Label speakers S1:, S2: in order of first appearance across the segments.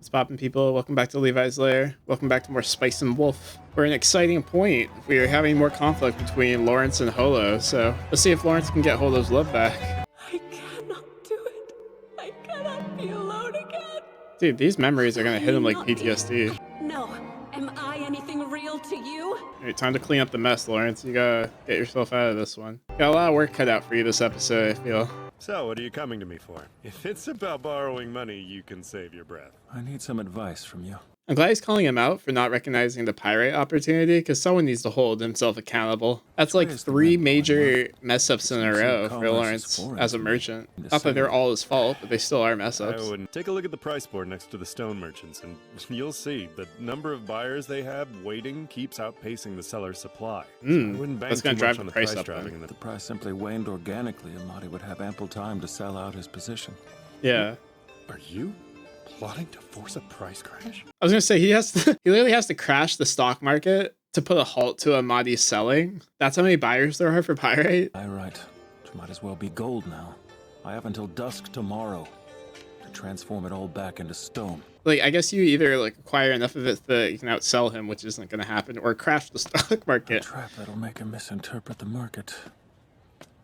S1: What's poppin', people? Welcome back to Levi's Lair. Welcome back to more Spice and Wolf. We're at an exciting point. We are having more conflict between Lawrence and Holo, so let's see if Lawrence can get Holo's love back.
S2: I cannot do it. I cannot be alone again.
S1: Dude, these memories are gonna hit him like PTSD.
S2: No. Am I anything real to you?
S1: Alright, time to clean up the mess, Lawrence. You gotta get yourself out of this one. Got a lot of work cut out for you this episode, I feel.
S3: So, what are you coming to me for? If it's about borrowing money, you can save your breath.
S4: I need some advice from you.
S1: I'm glad he's calling him out for not recognizing the pirate opportunity, because someone needs to hold himself accountable. That's like 3 major mess ups in a row for Lawrence as a merchant. Not that they're all his fault, but they still are mess ups.
S3: I wouldn't. Take a look at the price board next to the stone merchants, and you'll see the number of buyers they have waiting keeps outpacing the seller's supply. So I wouldn't bank
S1: That's
S3: too
S1: gonna drive
S3: much on
S1: the
S3: the
S1: price
S3: price
S1: up,
S3: dropping.
S1: then.
S3: In the
S4: If the price simply waned organically, Amadi would have ample time to sell out his position.
S1: Yeah.
S3: Are you plotting to force a price crash?
S1: I was gonna say he literally has to crash the stock market to put a halt to Amadi's selling. That's how many buyers there are for pyrite.
S4: Pyrite, which might as well be gold now. I have until dusk tomorrow to transform it all back into stone.
S1: Like, I guess you either like acquire enough of it that you can outsell him, which isn't gonna happen, or crash the stock
S4: A
S1: market.
S4: trap that'll make him misinterpret the market.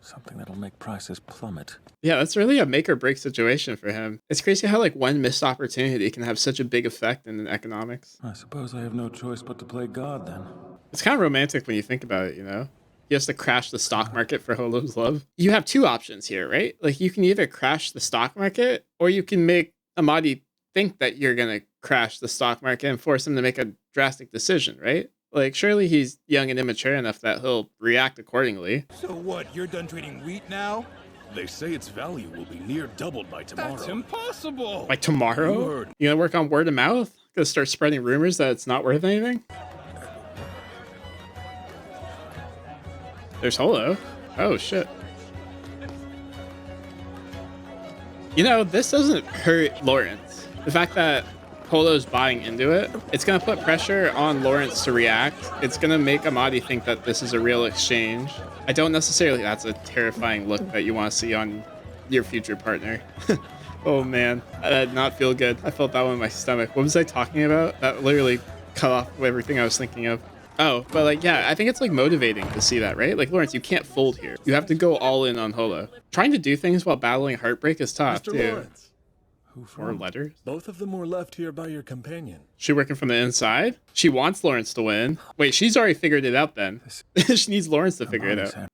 S4: Something that'll make prices plummet.
S1: Yeah, that's really a make or break situation for him. It's crazy how like one missed opportunity can have such a big effect in the economics.
S4: I suppose I have no choice but to play God then.
S1: It's kind of romantic when you think about it, you know? He has to crash the stock market for Holo's love. You have 2 options here, right? Like, you can either crash the stock market, or you can make Amadi think that you're gonna crash the stock market and force him to make a drastic decision, right? Like, surely he's young and immature enough that he'll react accordingly.
S5: So what, you're done trading wheat now?
S6: They say its value will be near doubled by tomorrow.
S5: That's impossible!
S1: Like, tomorrow?
S6: Word.
S1: You gonna work on word of mouth? Gonna start spreading rumors that it's not worth anything? There's Holo. Oh, shit. You know, this doesn't hurt Lawrence. The fact that Holo's buying into it, it's going to put pressure on Lawrence to react. It's going to make Amadi think that this is a real exchange. I don't necessarily... That's a terrifying look that you want to see on your future partner. Oh, man. That did not feel good. I felt that one in my stomach. What was I talking about? That literally cut off everything I was thinking of. Oh, but like, yeah, I think it's like motivating to see that, right? Like, Lawrence, you can't fold here. You have to go all in on Holo. Trying to do things while battling heartbreak is tough,
S6: Mr.
S1: too.
S6: Lawrence,
S4: Who
S1: Or
S4: from?
S1: letters.
S6: both of them were left here by your companion.
S1: She working from the inside? She wants Lawrence to win. Wait, she's already figured it out then. She needs Lawrence to figure it
S4: Amadi's
S1: out.
S4: hand.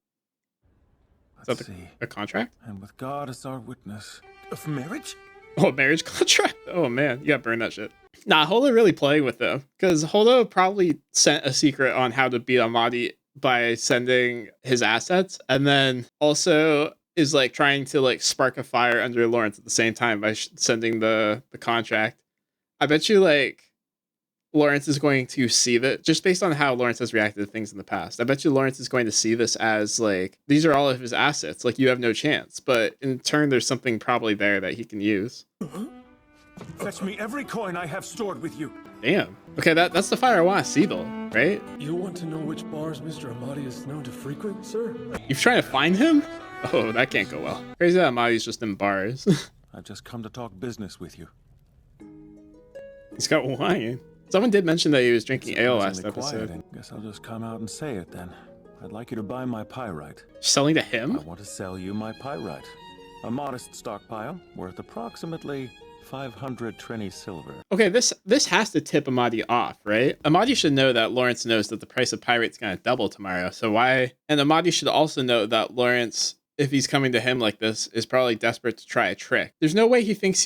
S1: Is
S4: Let's
S1: that
S4: see.
S1: a contract?
S4: And with God as our witness.
S6: Of marriage?
S1: Oh, a marriage contract? Oh, man. You gotta burn that shit. Nah, Holo really playing with them. Because Holo probably sent a secret on how to beat Amadi by sending his assets. And then also is like trying to like spark a fire under Lawrence at the same time by sending the contract. I bet you like Lawrence is going to see that, just based on how Lawrence has reacted to things in the past. I bet you Lawrence is going to see this as like, these are all of his assets. Like, you have no chance. But in turn, there's something probably there that he can use.
S4: Fetch me every coin I have stored with you.
S1: Damn. Okay, that's the fire I want to see, though, right?
S7: You want to know which bars Mr. Amadi is known to frequent, sir?
S1: You're trying to find him? Oh, that can't go well. Crazy that Amadi's just in bars.
S4: I've just come to talk business with you.
S1: He's got wine. Someone did mention that he was drinking ale last
S4: Surprisingly quiet,
S1: episode.
S4: and guess I'll just come out and say it then. I'd like you to buy my pyrite.
S1: Selling to
S4: I
S1: him?
S4: want to sell you my pyrite. A modest stockpile worth approximately 500 Trini silver.
S1: Okay, this has to tip Amadi off, right? Amadi should know that Lawrence knows that the price of pirate's gonna double tomorrow. So why? And Amadi should also know that Lawrence, if he's coming to him like this, is probably desperate to try a trick. There's no way he thinks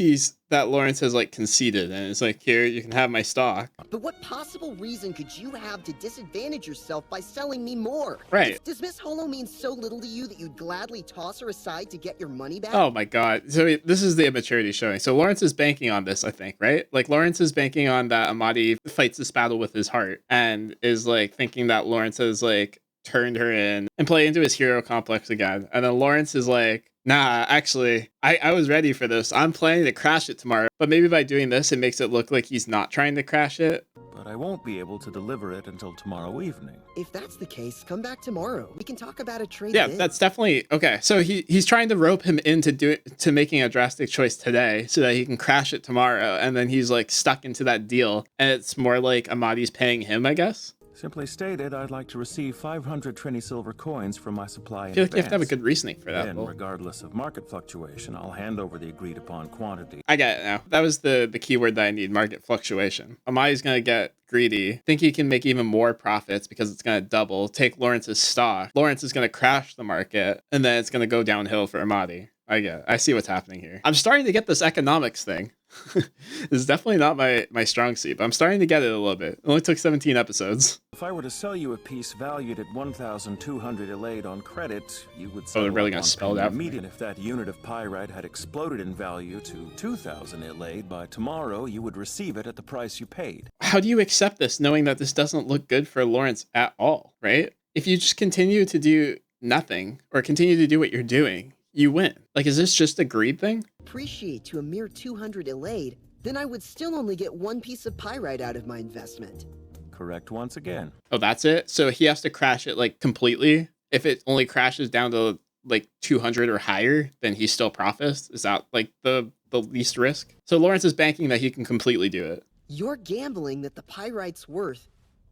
S1: that Lawrence has like conceded and it's like, here, you can have my stock.
S8: But what possible reason could you have to disadvantage yourself by selling me more?
S1: Right.
S8: Does Miss Holo mean so little to you that you'd gladly toss her aside to get your money back?
S1: Oh my god. So this is the immaturity showing. So Lawrence is banking on this, I think, right? Like, Lawrence is banking on that Amadi fights this battle with his heart and is like thinking that Lawrence has like turned her in and play into his hero complex again. And then Lawrence is like, nah, actually, I was ready for this. I'm planning to crash it tomorrow. But maybe by doing this, it makes it look like he's not trying to crash it.
S4: but I won't be able to deliver it until tomorrow evening.
S8: If that's the case, come back tomorrow. We can talk about a trade
S1: Yeah,
S8: then.
S1: that's definitely okay. So he's trying to rope him into making a drastic choice today so that he can crash it tomorrow, and then he's like stuck into that deal, and it's more like Amadi's paying him, I guess.
S4: Simply stated, I'd like to receive 500 Trini silver coins from my supply in
S1: I feel like you have to have a
S4: advance.
S1: good reasoning for that.
S4: Then,
S1: Bull.
S4: regardless of market fluctuation, I'll hand over the agreed upon quantity.
S1: I get it now. That was the keyword that I need, market fluctuation. Amadi's going to get greedy, think he can make even more profits because it's going to double, take Lawrence's stock. Lawrence is going to crash the market, and then it's going to go downhill for Amadi. I see what's happening here. I'm starting to get this economics thing. This is definitely not my strong suit, but I'm starting to get it a little bit. It only took 17 episodes.
S4: If I were to sell you a piece valued at 1,200 Elade on credit, you would
S1: Oh,
S4: sell
S1: they're really
S4: it
S1: gonna
S4: on
S1: spell it
S4: payment
S1: out for me.
S4: immediately. If that unit of pyrite had exploded in value to 2,000 Elade, by tomorrow you would receive it at the price you paid.
S1: How do you accept this knowing that this doesn't look good for Lawrence at all, right? If you just continue to do nothing or continue to do what you're doing, you win. Like, is this just a greed thing?
S8: Appreciate to a mere 200 Elade, then I would still only get one piece of pyrite out of my investment.
S4: Correct once again.
S1: Oh, that's it? So he has to crash it like completely? If it only crashes down to like 200 or higher, then he still profits? Is that like the least risk? So Lawrence is banking that he can completely do it.
S8: You're gambling that the pyrite's worth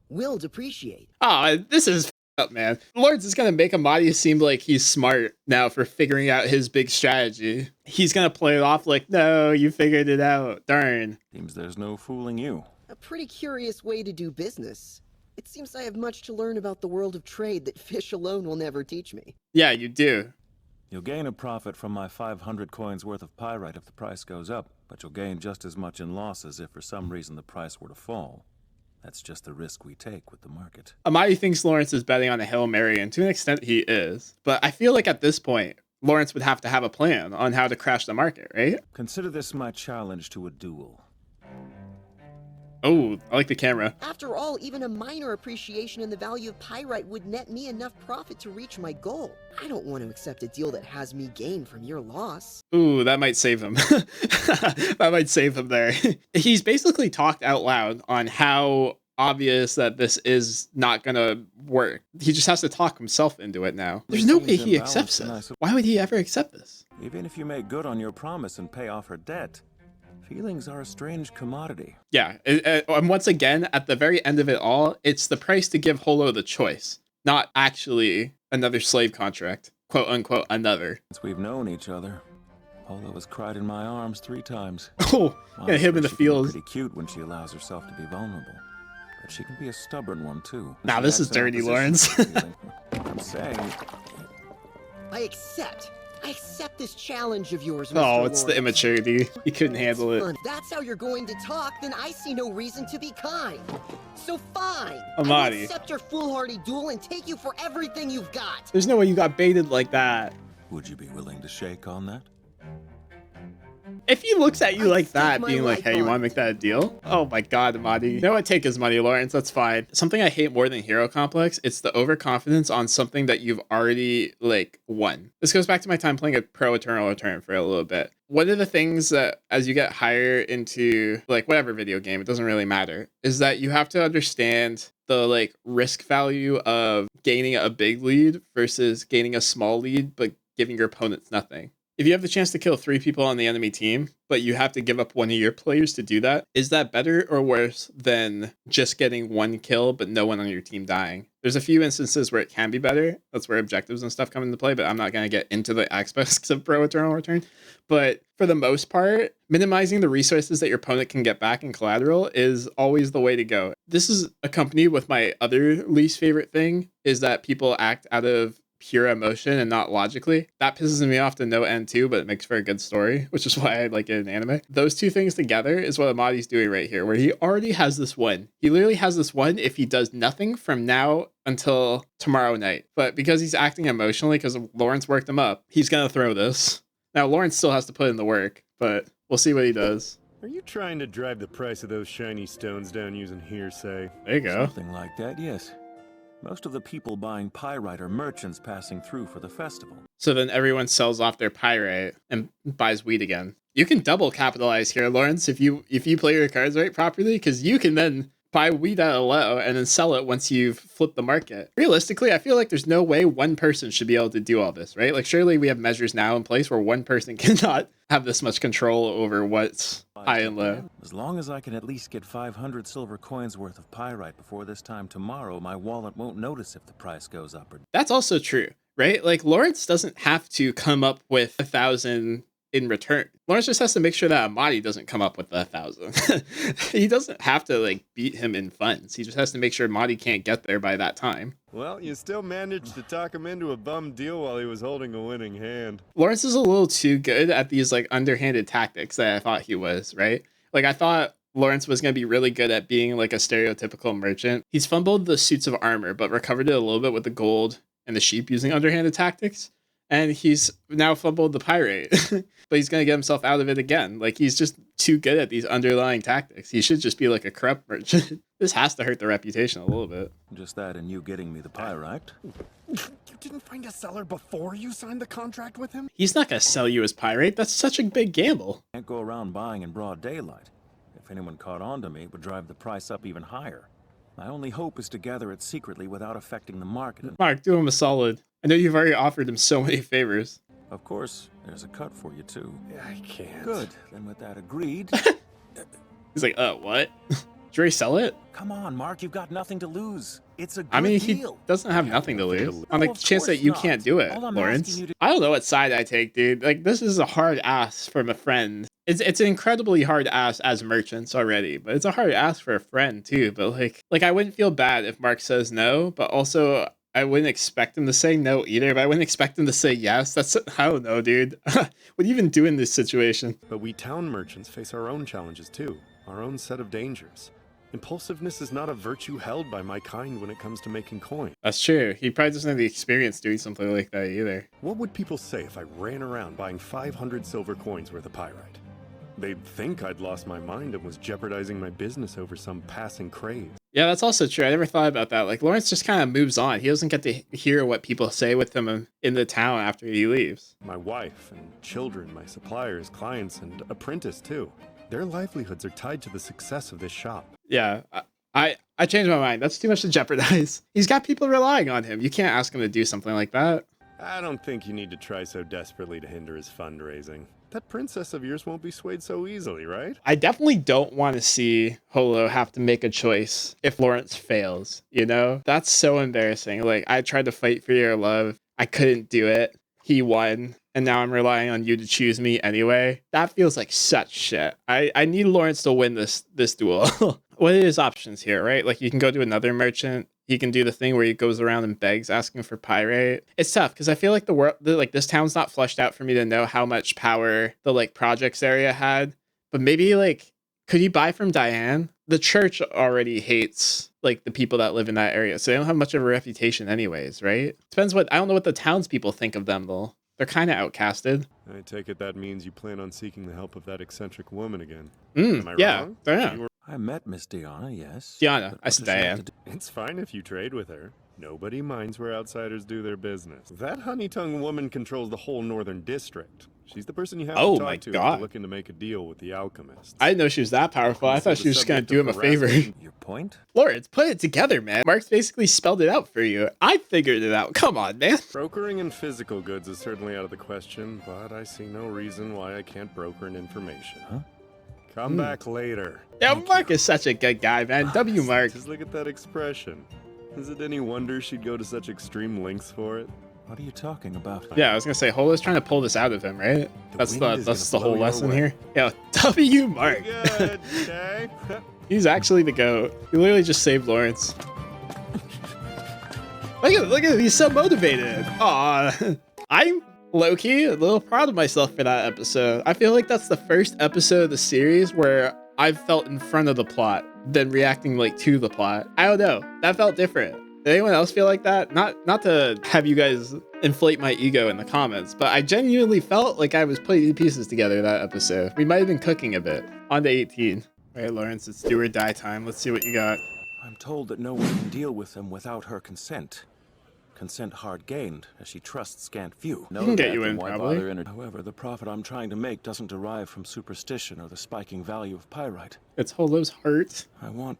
S8: will depreciate.
S1: Oh, this is up, man. Lawrence is going to make Amadi seem like he's smart now for figuring out his big strategy. He's going to play it off like, no, you figured it out. Darn.
S4: Seems there's no fooling you.
S8: A pretty curious way to do business. It seems I have much to learn about the world of trade that fish alone will never teach me.
S1: Yeah, you do.
S4: You'll gain a profit from my 500 coins worth of pyrite if the price goes up, but you'll gain just as much in losses if for some reason the price were to fall. That's just the risk we take with the market.
S1: Amadi thinks Lawrence is betting on a Hail Mary, and to an extent he is. But I feel like at this point, Lawrence would have to have a plan on how to crash the market, right?
S4: Consider this my challenge to a duel.
S1: Oh, I like the camera.
S8: After all, even a minor appreciation in the value of pyrite would net me enough profit to reach my goal. I don't want to accept a deal that has me gain from your loss.
S1: Ooh, that might save him. That might save him there. He's basically talked out loud on how obvious that this is not gonna work. He just has to talk himself into it now. There's no way he accepts this. Why would he ever accept this?
S4: Even if you make good on your promise and pay off her debt, feelings are a strange commodity.
S1: Yeah, and once again, at the very end of it all, it's the price to give Holo the choice, not actually another slave contract. Quote unquote, another.
S4: Since we've known each other, Holo has cried in my arms 3 times.
S1: Oh, gonna hit him in the
S4: Honestly, she can be
S1: feels.
S4: pretty cute when she allows herself to be vulnerable. But she can be a stubborn one, too.
S1: Now
S4: She
S1: this is
S4: acts in
S1: dirty,
S4: opposition
S1: Lawrence.
S4: to feeling. I'm saying,
S8: I accept this challenge of yours, Mr.
S1: Oh, it's the
S8: Lawrence.
S1: immaturity. He couldn't handle
S8: It's
S1: it.
S8: fun. That's how you're going to talk, then I see no reason to be kind. So fine. I
S1: Amadi.
S8: will accept your foolhardy duel and take you for everything you've got.
S1: There's no way you got baited like that.
S4: would you be willing to shake on that?
S1: If he looks at you
S8: I'd
S1: like
S8: stake
S1: that,
S8: my
S1: being like,
S8: life
S1: hey, you
S8: on
S1: want to make that a deal? Oh my god, Amadi. You know what? Take his money, Lawrence. That's fine. Something I hate more than hero complex, it's the overconfidence on something that you've already, like, won. This goes back to my time playing a Pro Eternal Return for a little bit. One of the things that, as you get higher into, like, whatever video game, it doesn't really matter, is that you have to understand the, like, risk value of gaining a big lead versus gaining a small lead, but giving your opponents nothing. If you have the chance to kill 3 people on the enemy team, but you have to give up one of your players to do that, is that better or worse than just getting 1 kill but no one on your team dying? There's a few instances where it can be better. That's where objectives and stuff come into play, but I'm not going to get into the aspects of Pro Eternal Return. But for the most part, minimizing the resources that your opponent can get back in collateral is always the way to go. This is accompanied with my other least favorite thing, is that people act out of pure emotion and not logically. That pisses me off to no end too, but it makes for a good story, which is why I like it in anime. Those two things together is what Amadi's doing right here, where he already has this win. He literally has this win if he does nothing from now until tomorrow night. But because he's acting emotionally, because Lawrence worked him up, he's gonna throw this. Now Lawrence still has to put in the work, but we'll see what he does.
S3: Are you trying to drive the price of those shiny stones down using hearsay?
S1: There you go.
S4: Something like that, yes. Most of the people buying pyrite are merchants passing through for the festival.
S1: So then everyone sells off their pyrite and buys wheat again. You can double capitalize here, Lawrence, if you play your cards right properly, because you can then buy wheat at a low and then sell it once you've flipped the market. Realistically, I feel like there's no way one person should be able to do all this, right? Like, surely we have measures now in place where one person cannot have this much control over what's high and low.
S4: As long as I can at least get 500 silver coins worth of pyrite before this time tomorrow, my wallet won't notice if the price goes up or down.
S1: That's also true, right? Like, Lawrence doesn't have to come up with 1,000 in return. Lawrence just has to make sure that Amadi doesn't come up with 1,000. He doesn't have to like beat him in funds. He just has to make sure Amadi can't get there by that time.
S3: Well, you still managed to talk him into a bum deal while he was holding a winning hand.
S1: Lawrence is a little too good at these like underhanded tactics that I thought he was, right? Like, I thought Lawrence was going to be really good at being like a stereotypical merchant. He's fumbled the suits of armor, but recovered it a little bit with the gold and the sheep using underhanded tactics. And he's now fumbled the pirate, but he's going to get himself out of it again. Like, he's just too good at these underlying tactics. He should just be like a corrupt merchant. This has to hurt the reputation a little bit.
S4: Just that and you getting me the pyrite.
S3: You didn't find a seller before you signed the contract with him?
S1: He's not going to sell you as pirate. That's such a big gamble.
S4: Can't go around buying in broad daylight. If anyone caught on to me, it would drive the price up even higher. My only hope is to gather it secretly without affecting the market.
S1: Mark, do him a solid. I know you've already offered him so many favors.
S4: Of course, there's a cut for you too.
S3: I can't.
S4: Good. Then with that agreed.
S1: He's like, what? Did you already sell it?
S4: Come on, Mark, you've got nothing to lose. It's a good
S1: I mean,
S4: deal.
S1: he doesn't have nothing to lose. On the
S4: of
S1: chance that
S4: course
S1: you
S4: not.
S1: can't do it,
S4: All I'm
S1: Lawrence.
S4: asking you to-
S1: I don't know what side I take, dude. Like, this is a hard ask from a friend. It's an incredibly hard ask as merchants already, but it's a hard ask for a friend too. But like I wouldn't feel bad if Mark says no, but also I wouldn't expect him to say no either. But I wouldn't expect him to say yes. I don't know, dude. What do you even do in this situation?
S3: But we town merchants face our own challenges too, our own set of dangers. Impulsiveness is not a virtue held by my kind when it comes to making coin.
S1: That's true. He probably doesn't have the experience doing something like that either.
S3: What would people say if I ran around buying 500 silver coins worth of pyrite? They'd think I'd lost my mind and was jeopardizing my business over some passing craze.
S1: Yeah, that's also true. I never thought about that. Like, Lawrence just kind of moves on. He doesn't get to hear what people say with him in the town after he leaves.
S3: My wife and children, my suppliers, clients, and apprentice too. Their livelihoods are tied to the success of this shop.
S1: Yeah, I changed my mind. That's too much to jeopardize. He's got people relying on him. You can't ask him to do something like that.
S3: I don't think you need to try so desperately to hinder his fundraising. That princess of yours won't be swayed so easily, right?
S1: I definitely don't want to see Holo have to make a choice if Lawrence fails, you know? That's so embarrassing. Like, I tried to fight for your love. I couldn't do it. He won. And now I'm relying on you to choose me anyway. That feels like such shit. I need Lawrence to win this duel. What are his options here, right? Like, you can go to another merchant. He can do the thing where he goes around and begs, asking for pyrite. It's tough because I feel like this town's not fleshed out for me to know how much power the like projects area had. But maybe like, could he buy from Diane? The church already hates like the people that live in that area, so they don't have much of a reputation, anyways, right? Depends I don't know what the townspeople think of them though. They're kind of outcasted.
S3: I take it that means you plan on seeking the help of that eccentric woman again.
S1: Mm,
S3: Am I
S1: yeah,
S3: wrong?
S1: yeah.
S3: You were-
S4: I met Miss Diana, yes.
S1: Diana,
S4: But
S1: I
S4: what
S1: said
S4: does she have
S1: Diane.
S4: to do-
S3: It's fine if you trade with her. Nobody minds where outsiders do their business. That honey-tongued woman controls the whole northern district. She's the person you have
S1: Oh
S3: to
S1: my
S3: talk to if
S1: God.
S3: you're looking to make a deal with the alchemists.
S1: I didn't know she was that powerful. I thought she was just gonna do him a favor.
S4: Your point?
S1: Lawrence, put it together, man. Mark's basically spelled it out for you. I figured it out. Come on, man.
S3: Brokering in physical goods is certainly out of the question, but I see no reason why I can't broker in information.
S4: Huh?
S3: Come back later.
S1: Yeah, Mark is such a good guy, man. W Mark.
S3: Just look at that expression. Is it any wonder she'd go to such extreme lengths for it?
S4: What are you talking about?
S1: Yeah, I was gonna say Holo's trying to pull this out of him, right? That's
S3: wind is
S1: the
S3: gonna
S1: whole
S3: blow your
S1: lesson
S3: way.
S1: here. Yeah, W Mark.
S3: Good, okay?
S1: He's actually the GOAT. He literally just saved Lawrence. Look at him, he's so motivated. Aw. I'm low-key a little proud of myself for that episode. I feel like that's the first episode of the series where I've felt in front of the plot than reacting like to the plot. I don't know. That felt different. Did anyone else feel like that? Not to have you guys inflate my ego in the comments, but I genuinely felt like I was putting pieces together that episode. We might have been cooking a bit. On to 18. All right, Lawrence, it's do or die time. Let's see what you got.
S4: I'm told that no one can deal with them without her consent. Consent hard gained, as she trusts scant few.
S1: He can get you in,
S4: Why
S1: probably.
S4: bother However, the profit I'm trying to make doesn't derive from superstition or the spiking value of pyrite.
S1: It's Holo's heart.
S4: I want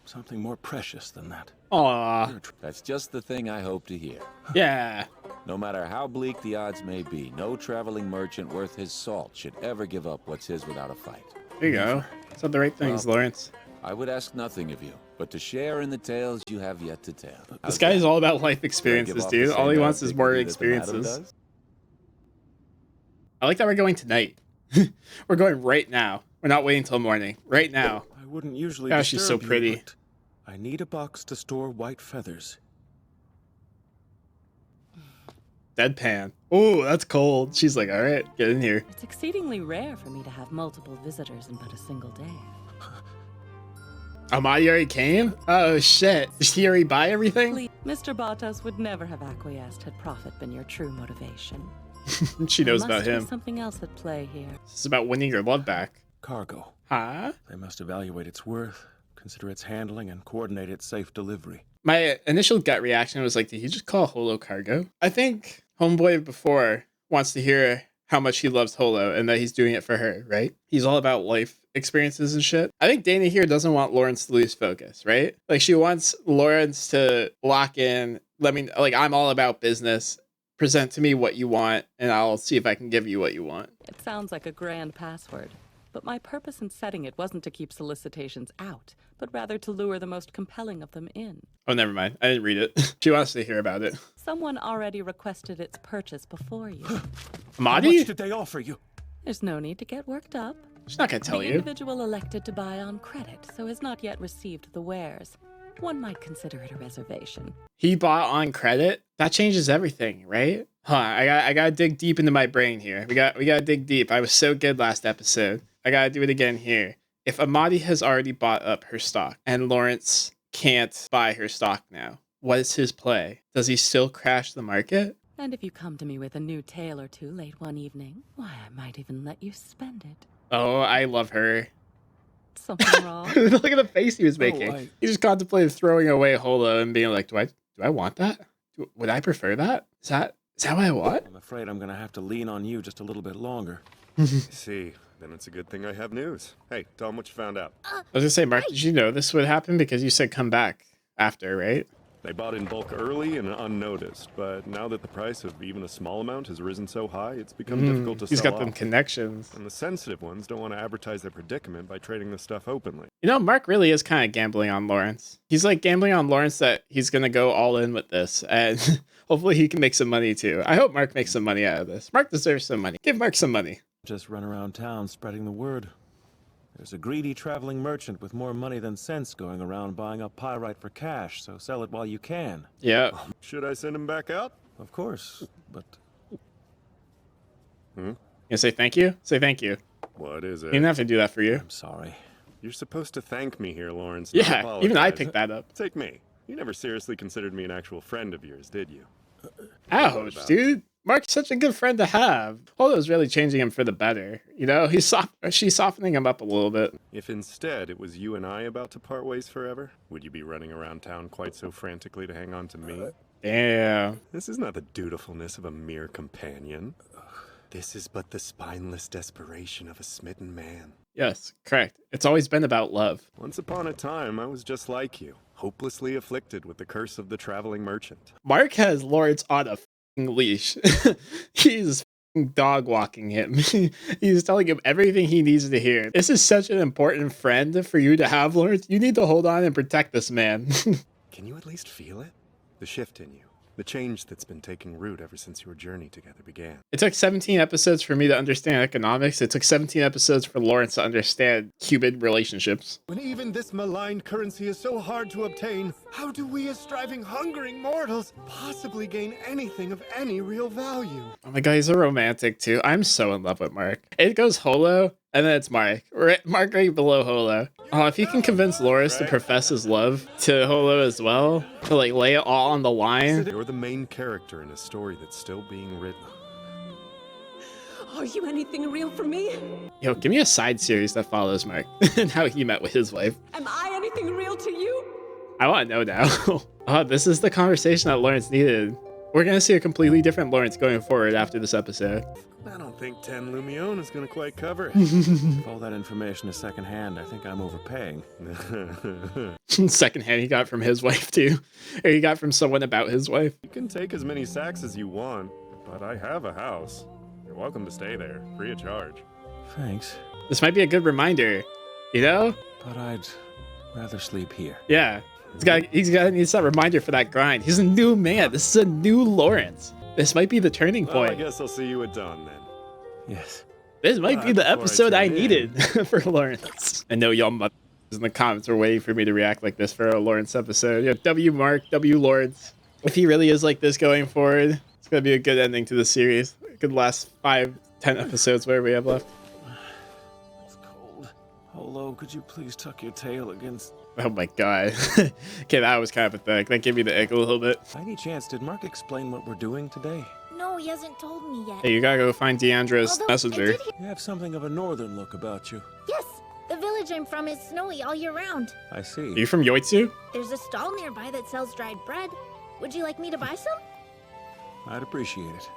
S4: Something more precious than that.
S1: Aw.
S9: That's just the thing I hope to hear.
S1: Yeah.
S9: No matter how bleak the odds may be, no traveling merchant worth his salt should ever give up what's his without a fight.
S1: There you go. Said the right things, Lawrence.
S9: I would ask nothing of you, but to share in the tales you have yet to tell.
S1: This guy is all about life experiences, dude. All he wants is more experiences. I like that we're going tonight. We're going right now. We're not waiting till morning. Right now.
S4: I wouldn't usually
S1: Gosh, she's so
S4: disturb you,
S1: pretty.
S4: but I need a box to store white feathers.
S1: Deadpan. Oh, that's cold. She's like, all right, get in here.
S2: It's exceedingly rare for me to have multiple visitors in but a single day.
S1: Amadi already came? Oh, shit. Did she already buy everything?
S2: Please, Mr. Bartos would never have acquiesced had profit been your true motivation.
S1: She knows
S2: There
S1: about
S2: must be
S1: him.
S2: something else at play here.
S1: This is about winning your love back.
S4: Cargo.
S1: Huh?
S4: They must evaluate its worth, consider its handling, and coordinate its safe delivery.
S1: My initial gut reaction was like, did he just call Holo cargo? I think Homeboy before wants to hear how much he loves Holo and that he's doing it for her, right? He's all about life experiences and shit. I think Dana here doesn't want Lawrence to lose focus, right? Like she wants Lawrence to lock in, I'm all about business. Present to me what you want, and I'll see if I can give you what you want.
S2: It sounds like a grand password, but my purpose in setting it wasn't to keep solicitations out, but rather to lure the most compelling of them in.
S1: Oh, never mind. I didn't read it. She wants to hear about it.
S2: Someone already requested its purchase before you.
S4: How
S1: Amadi?
S4: much did they offer you?
S2: There's no need to get worked up.
S1: She's not going to tell
S2: The
S1: you.
S2: individual elected to buy on credit, so has not yet received the wares. One might consider it a reservation.
S1: He bought on credit? That changes everything, right? Huh, I gotta dig deep into my brain here. We gotta dig deep. I was so good last episode. I gotta do it again here. If Amadi has already bought up her stock and Lawrence can't buy her stock now, what is his play? Does he still crash the market?
S2: And if you come to me with a new tale or two late one evening, why, I might even let you spend it.
S1: Oh, I love her.
S2: Something wrong?
S1: Look at the face he was making.
S4: I-
S1: He just contemplated throwing away Holo and being like, do I want that? Would I prefer that? Is that what I want?
S4: I'm afraid I'm gonna have to lean on you just a little bit longer.
S3: See, then it's a good thing I have news. Hey, tell 'em what you found out.
S1: I was gonna say, Mark, did you know this would happen? Because you said come back after, right?
S3: They bought in bulk early and unnoticed, but now that the price of even a small amount has risen so high, it's become difficult to
S1: He's
S3: sell
S1: got them
S3: off.
S1: connections.
S3: And the sensitive ones don't want to advertise their predicament by trading the stuff openly.
S1: You know, Mark really is kind of gambling on Lawrence. He's like gambling on Lawrence that he's going to go all in with this. And hopefully he can make some money too. I hope Mark makes some money out of this. Mark deserves some money. Give Mark some money.
S4: Just run around town spreading the word. There's a greedy traveling merchant with more money than sense going around buying up pyrite for cash, so sell it while you can.
S1: Yeah.
S3: Should I send him back out?
S4: Of course, but
S1: You say thank you? Say thank you.
S3: What is
S1: He
S3: it?
S1: didn't have to do that for you.
S4: I'm sorry.
S3: You're supposed to thank me here, Lawrence. not
S1: Yeah,
S3: apologize.
S1: even I picked that up.
S3: Take me. You never seriously considered me an actual friend of yours, did you?
S1: Ouch, dude. Mark's such a good friend to have. Holo's really changing him for the better. You know, she's softening him up a little bit.
S3: If instead it was you and I about to part ways forever, would you be running around town quite so frantically to hang on to me?
S1: Damn.
S3: This is not the dutifulness of a mere companion. This is but the spineless desperation of a smitten man.
S1: Yes, correct. It's always been about love.
S3: Once upon a time, I was just like you, hopelessly afflicted with the curse of the traveling merchant.
S1: Mark has Lawrence on a f***ing leash. He's f***ing dog walking him. He's telling him everything he needs to hear. This is such an important friend for you to have, Lawrence. You need to hold on and protect this man.
S3: Can you at least feel it? The shift in you. The change that's been taking root ever since your journey together began.
S1: It took 17 episodes for me to understand economics. It took 17 episodes for Lawrence to understand human relationships.
S3: When even this maligned currency is so hard to obtain, how do we as striving, hungering mortals possibly gain anything of any real value?
S1: Oh my god, he's a romantic too. I'm so in love with Mark. It goes Holo, and then it's Mark. Mark right below Holo. Oh, if he can convince Lawrence to profess his love to Holo as well, to like lay it all on the line.
S3: You're the main character in a story that's still being written.
S2: Are you anything real for me?
S1: Yo, give me a side series that follows Mark and how he met with his wife.
S2: Am I anything real to you?
S1: I want to know now. Oh, this is the conversation that Lawrence needed. We're gonna see a completely different Lawrence going forward after this episode.
S3: I don't think 10 Lumion is gonna quite cover it.
S4: If all that information is secondhand, I think I'm overpaying.
S1: Secondhand he got from his wife too. Or he got from someone about his wife.
S3: You can take as many sacks as you want, but I have a house. You're welcome to stay there, free of charge.
S4: Thanks,
S1: This might be a good reminder, you know?
S4: but I'd rather sleep here.
S1: Yeah. He's got needs that reminder for that grind. He's a new man. This is a new Lawrence. This might be the turning
S3: Well, I
S1: point.
S3: guess I'll see you at dawn then.
S4: Yes.
S1: This might be the
S3: before I
S1: episode I
S3: tune in.
S1: needed for Lawrence. I know y'all mothers in the comments are waiting for me to react like this for a Lawrence episode. Yeah, W Mark, W Lawrence. If he really is like this going forward, it's gonna be a good ending to the series. It could last 5-10 episodes, whatever we have left.
S4: It's cold. Holo, could you please tuck your tail against...
S1: Oh my god. Okay, that was kind of pathetic. That gave me the ick a little bit.
S4: By any chance, did Mark explain what we're doing today?
S10: No, he hasn't told me yet.
S1: Hey, you gotta go find Deandra's
S10: Although I
S1: messenger.
S10: did hear-
S4: You have something of a northern look about you.
S10: Yes, the village I'm from is snowy all year round.
S4: I see.
S1: Are you from Yoitsu?
S10: There's a stall nearby that sells dried bread. Would you like me to buy some?
S4: I'd appreciate it.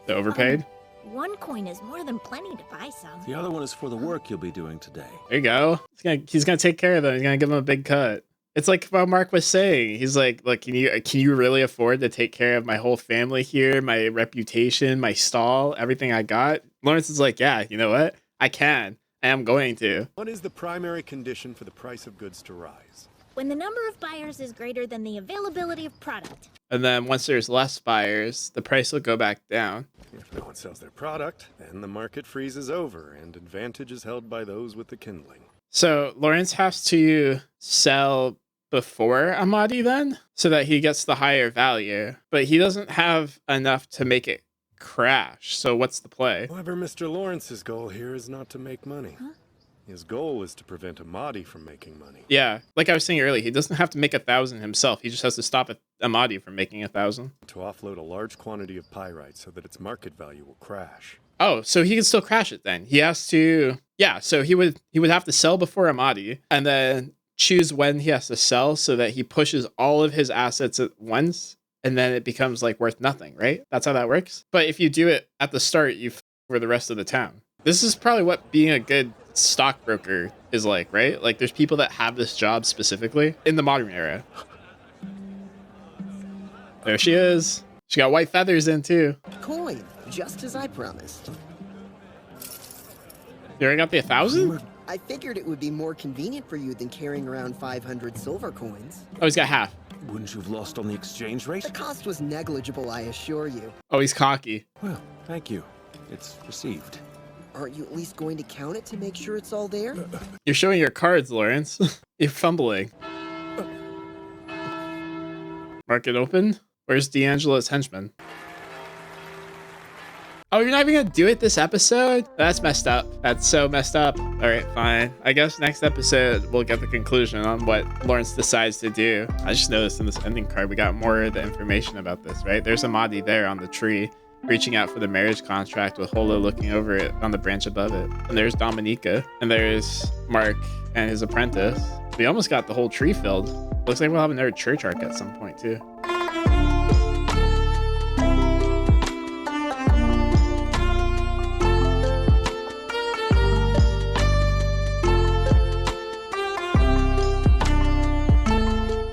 S1: The overpaid?
S10: 1 coin is more than plenty to buy some.
S4: The other one is for the work you'll be doing today.
S1: There you go. He's gonna take care of them. He's gonna give them a big cut. It's like what Mark was saying. He's like, look, can you really afford to take care of my whole family here, my reputation, my stall, everything I got? Lawrence is like, yeah, you know what? I can. I am going to.
S3: What is the primary condition for the price of goods to rise?
S10: When the number of buyers is greater than the availability of product.
S1: And then once there's less buyers, the price will go back down.
S3: If no one sells their product, then the market freezes over and advantage is held by those with the kindling.
S1: So Lawrence has to sell before Amadi then, so that he gets the higher value. But he doesn't have enough to make it crash. So what's the play?
S3: However, Mr. Lawrence's goal here is not to make money. His goal is to prevent Amadi from making money.
S1: Yeah, like I was saying earlier, he doesn't have to make 1,000 himself. He just has to stop Amadi from making 1,000.
S3: To offload a large quantity of pyrite so that its market value will crash.
S1: Oh, so he can still crash it then. He has to, yeah, so he would have to sell before Amadi and then choose when he has to sell so that he pushes all of his assets at once and then it becomes like worth nothing, right? That's how that works. But if you do it at the start, you f over the rest of the town. This is probably what being a good stockbroker is like, right? Like there's people that have this job specifically in the modern era. There she is. She got white feathers in too.
S8: Coin, just as I promised.
S1: You already got the 1,000?
S8: I figured it would be more convenient for you than carrying around 500 silver coins.
S1: Oh, he's got half.
S4: Wouldn't you have lost on the exchange rate?
S8: The cost was negligible, I assure you.
S1: Oh, he's cocky.
S4: Well, thank you. It's received.
S8: Aren't you at least going to count it to make sure it's all there?
S1: You're showing your cards, Lawrence. You're fumbling. Market open? Where's D'Angela's henchman? Oh, you're not even gonna do it this episode? That's messed up. That's so messed up. All right, fine. I guess next episode we'll get the conclusion on what Lawrence decides to do. I just noticed in this ending card we got more of the information about this, right? There's Amadi there on the tree, reaching out for the marriage contract with Holo looking over it on the branch above it. And there's Dominica. And there's Mark and his apprentice. We almost got the whole tree filled. Looks like we'll have another church arc at some point too.